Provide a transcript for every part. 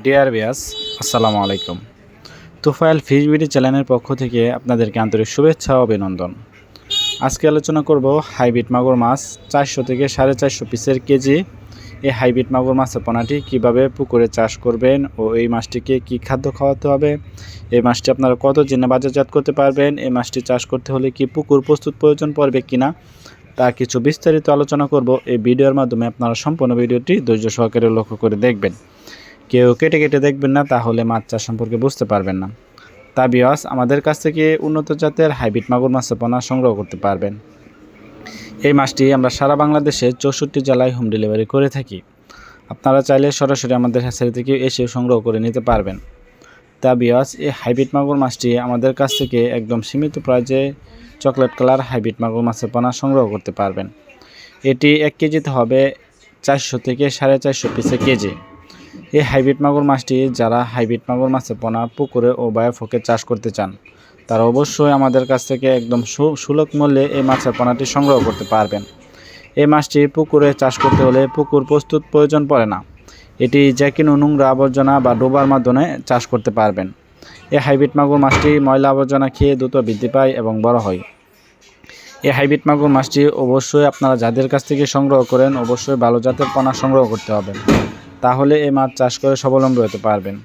Dear viewers, আসসালামু আলাইকুম। Tufail fish BD চ্যানেলের পক্ষ থেকে আপনাদেরকে আন্তরিক শুভেচ্ছা ও অভিনন্দন। আজকে আলোচনা করব হাইব্রিড মাগুর মাছ 400 থেকে 450 পিসের কেজি। এই হাইব্রিড মাগুর মাছের পোনাটি কীভাবে পুকুরে চাষ করবেন ও এই মাছটিকে কী খাদ্য খাওয়াতে হবে, এই মাছটি আপনারা কত দিনে বাজারজাত করতে পারবেন, এই মাছটি চাষ করতে হলে কি পুকুর প্রস্তুত প্রয়োজন পড়বে কিনা তা কিছু বিস্তারিত আলোচনা করব। এই ভিডিওর মাধ্যমে আপনারা সম্পূর্ণ ভিডিওটি ধৈর্য সহকারে লক্ষ্য করে দেখবেন। কেউ কেটে কেটে দেখবেন না, তাহলে মাছ চাষ সম্পর্কে বুঝতে পারবেন না। তা ভিউয়ার্স, আমাদের কাছ থেকে উন্নত জাতের হাইব্রিড মাগুর মাছের পোনা সংগ্রহ করতে পারবেন। এই মাছটি আমরা সারা বাংলাদেশে 64 জেলায় হোম ডেলিভারি করে থাকি। আপনারা চাইলে সরাসরি আমাদের হ্যাচারি থেকে এসে সংগ্রহ করে নিতে পারবেন। তা ভিউয়ার্স, এই হাইব্রিড মাগুর মাছটি আমাদের কাছ থেকে একদম সীমিত প্রাইজে চকলেট কালার হাইব্রিড মাগুর মাছের পোনা সংগ্রহ করতে পারবেন। এটি 1 কেজিতে হবে 400 থেকে 450 পিসে কেজি। এই হাইব্রিড মাগুর মাছটি যারা হাইব্রিড মাগুর মাছের পোনা পুকুরে ও বায়োফ্লোকে চাষ করতে চান, তারা অবশ্যই আমাদের কাছ থেকে একদম সুলভ মূল্যে এই মাছের পোনাটি সংগ্রহ করতে পারবেন। এই মাছটি পুকুরে চাষ করতে হলে পুকুর প্রস্তুত প্রয়োজন পড়ে না। এটি যে কোনো নোংরা আবর্জনা বা ডোবার মাধ্যমে চাষ করতে পারবেন। এই হাইব্রিড মাগুর মাছটি ময়লা আবর্জনা খেয়ে দ্রুত বৃদ্ধি পায় এবং বড় হয়। এই হাইব্রিড মাগুর মাছটি অবশ্যই আপনারা যাদের কাছ থেকে সংগ্রহ করেন, অবশ্যই ভালো জাতের পোনা সংগ্রহ করতে হবে, তাহলে এই মাছ চাষ করে স্বাবলম্বী হতে পারবেন।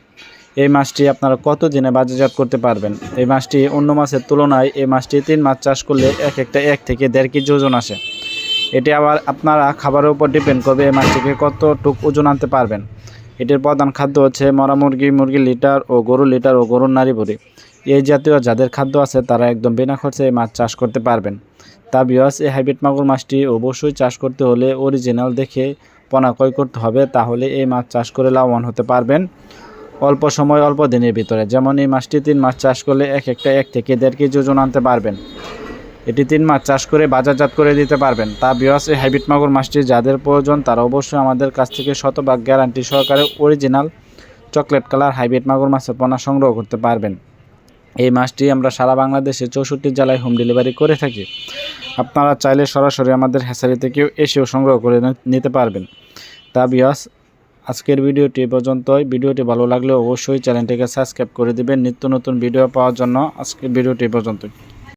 এই মাছটি আপনারা কত দিনে বাজারজাত করতে পারবেন? এই মাছটি অন্য মাছের তুলনায় এই মাছটি 3 মাছ চাষ করলে একটা 1 থেকে 1.5 কেজি ওজন আসে। এটি আবার আপনারা খাবারের উপর ডিপেন্ড করবে এই মাছটিকে কতটুকু ওজন আনতে পারবেন। এটির প্রধান খাদ্য হচ্ছে মরা মুরগির লিটার ও গরুর লিটার ও গরুর নাড়ি ভুঁড়ি। এই জাতীয় যাদের খাদ্য আছে তারা একদম বিনা খরচে এই মাছ চাষ করতে পারবেন। তা ভিউয়ার্স, এই হাইব্রিড মাগুর মাছটি অবশ্যই চাষ করতে হলে অরিজিনাল দেখে পোনা ক্রয় করতে হবে, তাহলে এই মাছ চাষ করে লাভবান হতে পারবেন অল্প সময় অল্প দিনের ভিতরে। যেমন এই মাছটি 3 মাছ চাষ করলে একটা 1 থেকে 1.5 কেজি ওজন আনতে পারবেন। এটি 3 মাছ চাষ করে বাজারজাত করে দিতে পারবেন। তা ভিউয়ার্স, এই হাইব্রিড মাগুর মাছটি যাদের প্রয়োজন তারা অবশ্যই আমাদের কাছ থেকে শতভাগ গ্যারান্টি সহকারে অরিজিনাল চকলেট কালার হাইব্রিড মাগুর মাছের পোনা সংগ্রহ করতে পারবেন। এই মাছটি আমরা সারা বাংলাদেশে 64 জেলায় হোম ডেলিভারি করে থাকি। আপনারা চাইলে সরাসরি আমাদের হ্যাচারি থেকেও এসেও সংগ্রহ করে নিতে পারবেন। তা ভিউয়ার্স, আজকের ভিডিওটি পর্যন্তই। ভিডিওটি ভালো লাগলে অবশ্যই চ্যানেলটিকে সাবস্ক্রাইব করে দিবেন নিত্য নতুন ভিডিও পাওয়ার জন্য। আজকের ভিডিওটি পর্যন্তই।